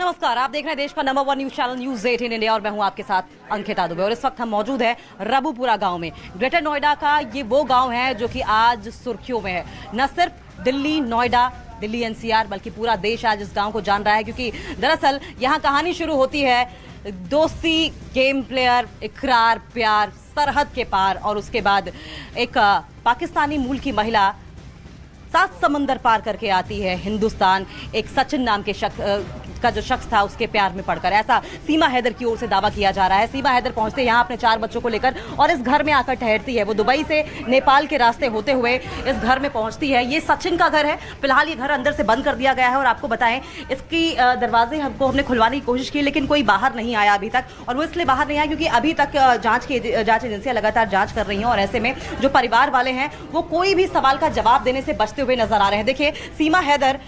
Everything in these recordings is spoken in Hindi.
नमस्कार, आप देख रहे हैं देश का number 1 news channel news 18 India और मैं हूं आपके साथ अंकिता दुबे। और इस वक्त हम मौजूद हैं रबुपुरा गांव में। ग्रेटर नोएडा का ये वो गांव है जो कि आज सुर्खियों में है। न सिर्फ दिल्ली, नोएडा, दिल्ली एनसीआर बल्कि पूरा देश आज इस गांव को जान रहा है, क्योंकि दरअसल यहाँ कहानी शुरू होती है दोस्ती, गेम प्लेयर, इकरार, प्यार, सरहद के पार, और उसके बाद एक पाकिस्तानी मूल की महिला 7 समंदर पार करके आती है हिंदुस्तान, एक सचिन नाम के का जो शख्स था उसके प्यार में पड़कर। ऐसा सीमा हैदर की ओर से दावा किया जा रहा है। सीमा हैदर पहुंचते यहाँ अपने 4 बच्चों को लेकर और इस घर में आकर ठहरती है। वो दुबई से नेपाल के रास्ते होते हुए इस घर में पहुंचती है। ये सचिन का घर है। फिलहाल ये घर अंदर से बंद कर दिया गया है और आपको बताएं इसकी दरवाजे हमने खुलवाने की कोशिश की, लेकिन कोई बाहर नहीं आया अभी तक। और वो इसलिए बाहर नहीं आया क्योंकि अभी तक जांच एजेंसियां लगातार जांच कर रही हैं और ऐसे में जो परिवार वाले हैं वो कोई भी सवाल का जवाब देने से बचते हुए नजर आ रहे हैं। देखिए, सीमा हैदर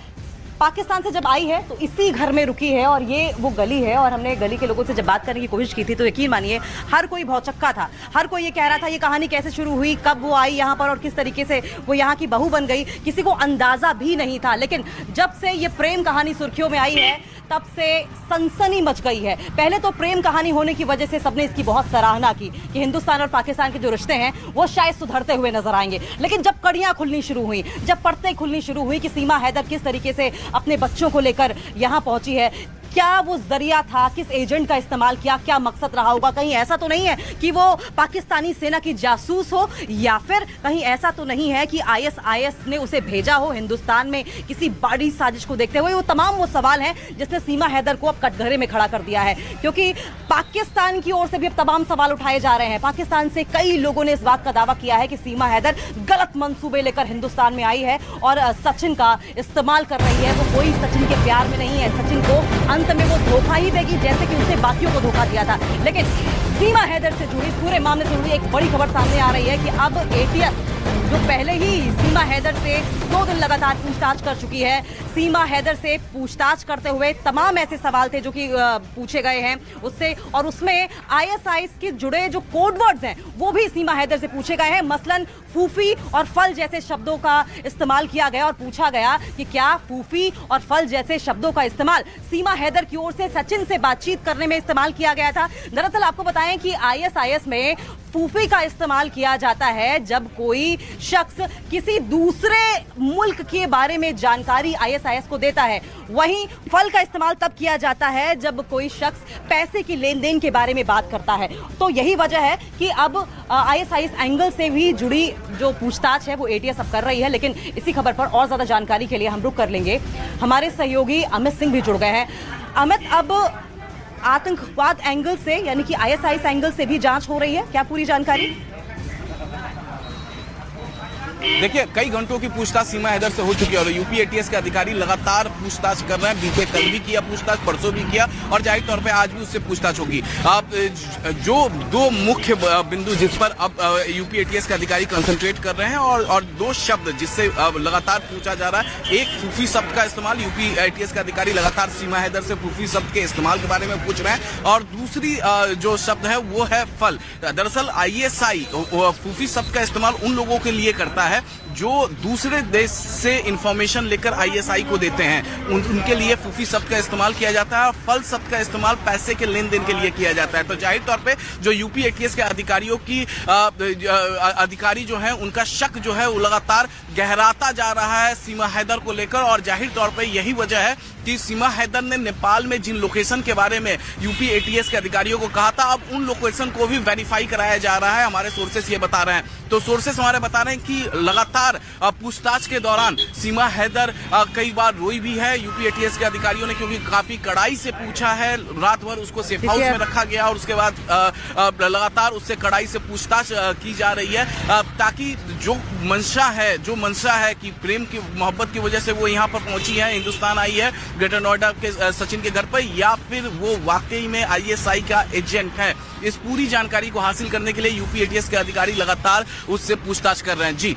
पाकिस्तान से जब आई है तो इसी घर में रुकी है और ये वो गली है। और हमने गली के लोगों से जब बात करने की कोशिश की थी तो यकीन मानिए हर कोई भौचक्का था। हर कोई ये कह रहा था ये कहानी कैसे शुरू हुई, कब वो आई यहाँ पर और किस तरीके से वो यहाँ की बहू बन गई, किसी को अंदाजा भी नहीं था। लेकिन जब से ये प्रेम कहानी सुर्खियों में आई है तब से सनसनी मच गई है। पहले तो प्रेम कहानी होने की वजह से सबने इसकी बहुत सराहना की कि हिंदुस्तान और पाकिस्तान के जो रिश्ते हैं वो शायद सुधरते हुए नजर आएंगे। लेकिन जब कड़ियां खुलनी शुरू हुई, जब परतें खुलनी शुरू हुई कि सीमा हैदर किस तरीके से अपने बच्चों को लेकर यहां पहुंची है, क्या वो जरिया था, किस एजेंट का इस्तेमाल किया, क्या मकसद रहा होगा, कहीं ऐसा तो नहीं है कि वो पाकिस्तानी सेना की जासूस हो, या फिर कहीं ऐसा तो नहीं है कि आईएसआईएस ने उसे भेजा हो हिंदुस्तान में किसी बड़ी साजिश को देखते हुए। वो तमाम वो सवाल हैं जिसने सीमा हैदर को अब कटघरे में खड़ा कर दिया है, क्योंकि पाकिस्तान की ओर से भी अब तमाम सवाल उठाए जा रहे हैं। पाकिस्तान से कई लोगों ने इस बात का दावा किया है कि सीमा हैदर गलत मंसूबे लेकर हिंदुस्तान में आई है और सचिन का इस्तेमाल कर रही है। वो कोई सचिन के प्यार में नहीं है। सचिन को अंत में वो धोखा ही देगी जैसे कि उसने बाकियों को धोखा दिया था। लेकिन सीमा हैदर से जुड़ी पूरे मामले से जुड़ी एक बड़ी खबर सामने आ रही है कि अब एटीएस जो पहले ही सीमा हैदर से 2 दिन लगातार पूछताछ कर चुकी है, सीमा हैदर से पूछताछ करते हुए तमाम ऐसे सवाल थे जो कि पूछे गए हैं उससे, और उसमें आईएसआईएस के जुड़े जो कोड वर्ड्स हैं वो भी सीमा हैदर से पूछे गए हैं। मसलन फूफी और फल जैसे शब्दों का इस्तेमाल किया गया और पूछा गया कि क्या फूफी और फल जैसे शब्दों का इस्तेमाल सीमा हैदर की ओर से सचिन से बातचीत करने में इस्तेमाल किया गया था। दरअसल आपको बताएं कि आईएसआईएस में फूफी का इस्तेमाल किया जाता है जब कोई शख्स किसी दूसरे मुल्क के बारे में जानकारी आईएसआईएस को देता है। वहीं फल का इस्तेमाल तब किया जाता है जब कोई शख्स पैसे की लेन देन के बारे में बात करता है। तो यही वजह है कि अब आईएसआईएस एंगल से भी जुड़ी जो पूछताछ है वो एटीएस अब कर रही है। लेकिन इसी खबर पर और ज्यादा जानकारी के लिए हम रुक कर लेंगे, हमारे सहयोगी अमित सिंह भी जुड़ गए हैं। अमित, अब आतंकवाद एंगल से यानी कि आईएसआईएस एंगल से भी जांच हो रही है, क्या पूरी जानकारी? देखिए, कई घंटों की पूछताछ सीमा हैदर से हो चुकी है और यूपी एटीएस के अधिकारी लगातार पूछताछ कर रहे हैं। बीते कल भी किया पूछताछ, परसों भी किया और जाहिर तौर पे आज भी उससे पूछताछ होगी। अब जो 2 मुख्य बिंदु जिस पर अब यूपी एटीएस के अधिकारी कंसंट्रेट कर रहे हैं और 2 शब्द जिससे लगातार पूछा जा रहा है। एक, फूफी शब्द का इस्तेमाल, यूपी एटीएस के अधिकारी लगातार सीमा हैदर से फूफी शब्द के इस्तेमाल के बारे में पूछ रहे हैं। और दूसरी जो शब्द है वो है फल। दरअसल आईएसआई फूफी शब्द का इस्तेमाल उन लोगों के लिए करता है जो दूसरे देश से इंफॉर्मेशन लेकर आईएसआई को देते हैं, उनके लिए फूफी शब्द का इस्तेमाल किया जाता है और फल शब्द का इस्तेमाल पैसे के लेन देन के लिए किया जाता है। तो जाहिर तौर पे जो यूपी एटीएस के अधिकारियों की अधिकारी जो हैं उनका शक जो है वो लगातार गहराता जा रहा है सीमा हैदर को लेकर। और जाहिर तौर पे यही वजह है कि सीमा हैदर ने नेपाल में जिन लोकेशन के बारे में यूपी एटीएस के अधिकारियों को कहा था, अब उन लोकेशन को भी वेरीफाई कराया जा रहा है। हमारे सोर्सेस ये बता रहे हैं। तो सोर्सेस हमारे बता रहे हैं कि लगातार पूछताछ के दौरान सीमा हैदर कई बार रोई भी है यूपी एटीएस के अधिकारियों ने, क्योंकि काफी कड़ाई से पूछा है। रात भर उसको सेफ हाउस में रखा गया और उसके बाद लगातार उससे कड़ाई से पूछताछ की जा रही है, ताकि जो मंशा है कि प्रेम की मोहब्बत की वजह से वो यहाँ पर पहुंची है, हिंदुस्तान आई है ग्रेटर नोएडा के सचिन के घर पर, या फिर वो वाकई में आईएसआई का एजेंट है। इस पूरी जानकारी को हासिल करने के लिए यूपी एटीएस के अधिकारी लगातार उससे पूछताछ कर रहे हैं। जी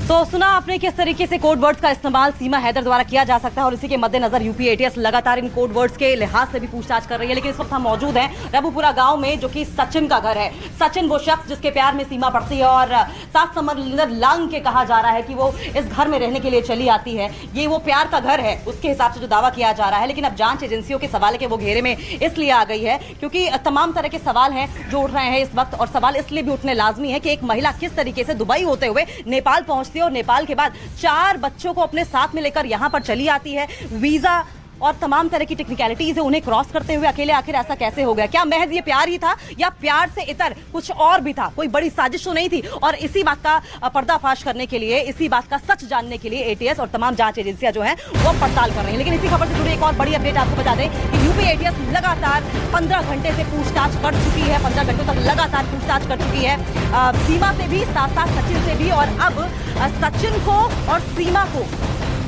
तो सुना आपने किस तरीके से कोड वर्ड्स का इस्तेमाल सीमा हैदर द्वारा किया जा सकता है और इसी के मद्देनजर यूपी एटीएस लगातार इन कोड वर्ड्स के लिहाज से भी पूछताछ कर रही है। लेकिन इस वक्त हम मौजूद हैं रबुपुरा गांव में, जो कि सचिन का घर है। सचिन वो शख्स जिसके प्यार में सीमा पड़ती है और सात समंदर लांग के कहा जा रहा है कि वो इस घर में रहने के लिए चली आती है। ये वो प्यार का घर है, उसके हिसाब से जो दावा किया जा रहा है। लेकिन अब जांच एजेंसियों के सवाल के वो घेरे में इसलिए आ गई है क्योंकि तमाम तरह के सवाल हैं जो उठ रहे हैं इस वक्त, और सवाल इसलिए भी उठने लाजमी है कि एक महिला किस तरीके से दुबई होते हुए नेपाल पहुंचती है और नेपाल के बाद 4 बच्चों को अपने साथ में लेकर यहां पर चली आती है। वीजा और तमाम तरह की टेक्निकलिटीज है, उन्हें क्रॉस करते हुए अकेले आखिर ऐसा कैसे हो गया? क्या महज ये प्यार ही था या प्यार से इतर कुछ और भी था? कोई बड़ी साजिश तो नहीं थी? और इसी बात का पर्दाफाश करने के लिए, इसी बात का सच जानने के लिए एटीएस और तमाम जांच एजेंसियां जो हैं वो पड़ताल कर रही हैं। लेकिन इसी खबर से जुड़ी एक और बड़ी अपडेट आपको बता दें कि यूपी एटीएस लगातार 15 घंटे से पूछताछ कर चुकी है, 15 घंटों तक लगातार पूछताछ कर चुकी है सीमा से भी, साथ साथ सचिन से भी। और अब सचिन को और सीमा को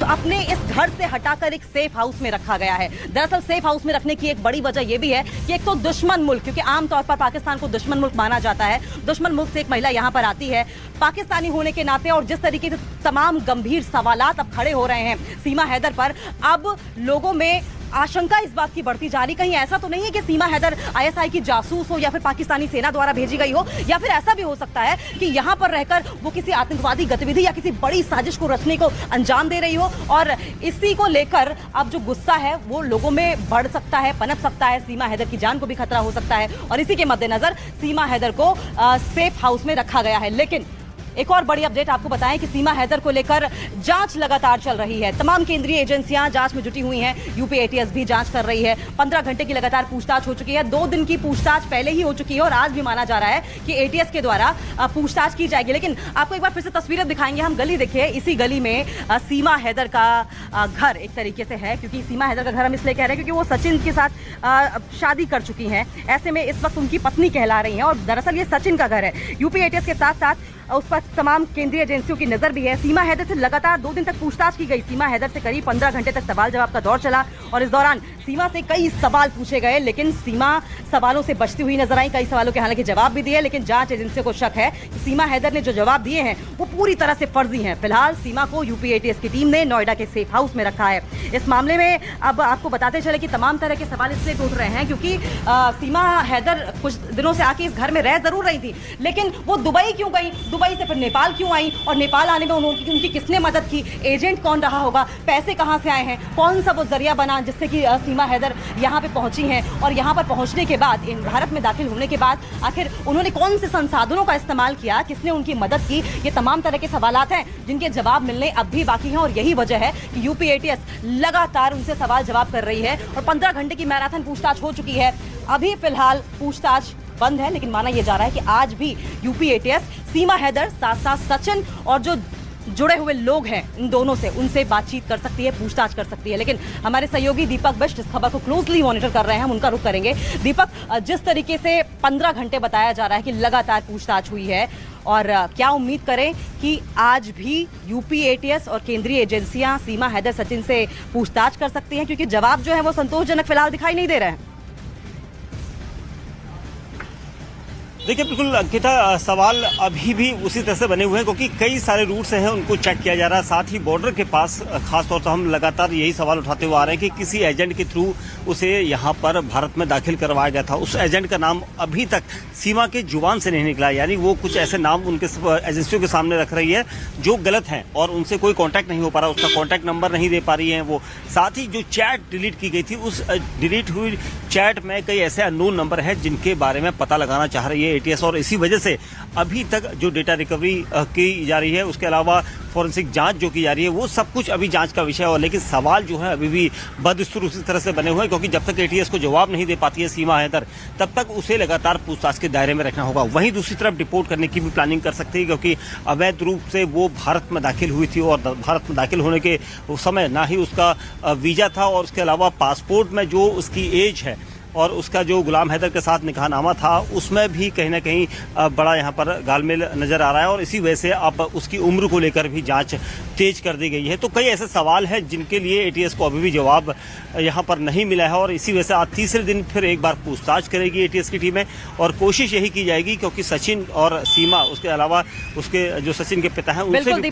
तो अपने इस घर से हटाकर एक सेफ हाउस में रखा गया है। दरअसल सेफ हाउस में रखने की एक बड़ी वजह यह भी है कि एक तो दुश्मन मुल्क, क्योंकि आमतौर पर पाकिस्तान को दुश्मन मुल्क माना जाता है, दुश्मन मुल्क से एक महिला यहां पर आती है पाकिस्तानी होने के नाते, और जिस तरीके से तमाम गंभीर सवालात अब खड़े हो रहे हैं सीमा हैदर पर, अब लोगों में आशंका इस बात की बढ़ती जा रही, कहीं ऐसा तो नहीं है कि सीमा हैदर आईएसआई की जासूस हो या फिर पाकिस्तानी सेना द्वारा भेजी गई हो, या फिर ऐसा भी हो सकता है कि यहां पर रहकर वो किसी आतंकवादी गतिविधि या किसी बड़ी साजिश को रचने को अंजाम दे रही हो। और इसी को लेकर अब जो गुस्सा है वो लोगों में बढ़ सकता है, पनप सकता है, सीमा हैदर की जान को भी खतरा हो सकता है। और इसी के मद्देनजर सीमा हैदर को सेफ हाउस में रखा गया है। लेकिन एक और बड़ी अपडेट आपको बताएं कि सीमा हैदर को लेकर जांच लगातार चल रही है। तमाम केंद्रीय एजेंसियां जांच में जुटी हुई हैं, यूपी एटीएस भी जांच कर रही है। 15 घंटे की लगातार पूछताछ हो चुकी है, 2 दिन की पूछताछ पहले ही हो चुकी है और आज भी माना जा रहा है कि एटीएस के द्वारा पूछताछ की जाएगी। लेकिन आपको एक बार फिर से तस्वीरें दिखाएंगे हम। गली देखिए, इसी गली में सीमा हैदर का घर एक तरीके से है, क्योंकि सीमा हैदर का घर हम इसलिए कह रहे हैं क्योंकि वो सचिन के साथ शादी कर चुकी हैं। ऐसे में इस वक्त उनकी पत्नी कहला रही हैं और दरअसल ये सचिन का घर है। यूपी एटीएस के साथ साथ उस पर तमाम केंद्रीय एजेंसियों की नजर भी है। सीमा हैदर से लगातार 2 दिन तक पूछताछ की गई। सीमा हैदर से करीब 15 घंटे तक सवाल जवाब का दौर चला और इस दौरान सीमा से कई सवाल पूछे गए, लेकिन सीमा सवालों से बचती हुई नजर आई। कई सवालों के हालांकि जवाब भी दिए, लेकिन जांच एजेंसियों को शक है कि सीमा हैदर ने जो जवाब दिए हैं वो पूरी तरह से फर्जी हैं। फिलहाल सीमा को यूपी एटीएस की टीम ने नोएडा के सेफ हाउस में रखा है। इस मामले में अब आपको बताते चले कि तमाम तरह के सवाल इसलिए उठ रहे हैं क्योंकि सीमा हैदर कुछ दिनों से आके इस घर में रह जरूर रही थी, लेकिन वो दुबई क्यों गई, दुबई से फिर नेपाल क्यों आई, और नेपाल आने में उनकी किसने मदद की, एजेंट कौन रहा होगा, पैसे कहां से आए हैं, कौन सा वो जरिया बना जिससे कि सीमा हैदर यहां पे पहुंची हैं, और यहां पर पहुंचने के बाद, भारत में दाखिल होने के बाद आखिर उन्होंने कौन से संसाधनों का इस्तेमाल किया, किसने उनकी मदद की। ये तमाम तरह के सवालात हैं जिनके जवाब मिलने अब भी बाकी हैं और यही वजह है कि यूपी एटीएस लगातार उनसे सवाल जवाब कर रही है और 15 घंटे की मैराथन पूछताछ हो चुकी है। अभी फिलहाल पूछताछ बंद है, लेकिन माना यह जा रहा है कि आज भी यूपी एटीएस सीमा हैदर साथ साथ सचिन और जो जुड़े हुए लोग हैं इन दोनों से, उनसे बातचीत कर सकती है, पूछताछ कर सकती है। लेकिन हमारे सहयोगी दीपक बिष्ट इस खबर को क्लोजली मॉनिटर कर रहे हैं, हम उनका रुख करेंगे। दीपक, जिस तरीके से 15 घंटे बताया जा रहा है कि लगातार पूछताछ हुई है, और क्या उम्मीद करें कि आज भी यूपी एटीएस और केंद्रीय एजेंसियां सीमा हैदर सचिन से पूछताछ कर सकती हैं, क्योंकि जवाब जो है वो संतोषजनक फिलहाल दिखाई नहीं दे रहे हैं। देखिए, बिल्कुल अंकिता, सवाल अभी भी उसी तरह से बने हुए हैं क्योंकि कई सारे रूट्स हैं, उनको चेक किया जा रहा है। साथ ही बॉर्डर के पास खासतौर पर हम लगातार यही सवाल उठाते हुए आ रहे हैं कि किसी एजेंट के थ्रू उसे यहाँ पर भारत में दाखिल करवाया गया था। उस एजेंट का नाम अभी तक सीमा के जुबान से नहीं निकला, यानी वो कुछ ऐसे नाम उनके एजेंसियों के सामने रख रही है जो गलत हैं और उनसे कोई कॉन्टैक्ट नहीं हो पा रहा, उसका कॉन्टैक्ट नंबर नहीं दे पा रही है वो। साथ ही जो चैट डिलीट की गई थी, उस डिलीट हुई चैट में कई ऐसे अननोन नंबर हैं जिनके बारे में पता लगाना चाह रही है एटीएस, और इसी वजह से अभी तक जो डेटा रिकवरी की जा रही है, उसके अलावा फॉरेंसिक जांच जो की जा रही है, वो सब कुछ अभी जांच का विषय है। लेकिन सवाल जो है अभी भी बदस्तूर उसी तरह से बने हुए हैं क्योंकि जब तक एटीएस को जवाब नहीं दे पाती है सीमा हैदर, तब तक उसे लगातार पूछताछ के दायरे में रखना होगा। वहीं दूसरी तरफ डिपोर्ट करने की भी प्लानिंग कर सकती है क्योंकि अवैध रूप से वो भारत में दाखिल हुई थी और भारत में दाखिल होने के समय ना ही उसका वीजा था और उसके अलावा पासपोर्ट में जो उसकी एज है और उसका जो गुलाम हैदर के साथ निकाहनामा था, उसमें भी कहीं ना कहीं बड़ा यहाँ पर गालमेल नजर आ रहा है और इसी वजह से अब उसकी उम्र को लेकर भी जांच तेज कर दी गई है। तो कई ऐसे सवाल हैं जिनके लिए एटीएस को अभी भी जवाब यहाँ पर नहीं मिला है और इसी वजह से आज तीसरे दिन फिर एक बार पूछताछ करेगी एटीएस की टीमें और कोशिश यही की जाएगी क्योंकि सचिन और सीमा, उसके अलावा उसके जो सचिन के पिता हैं, उनसे भी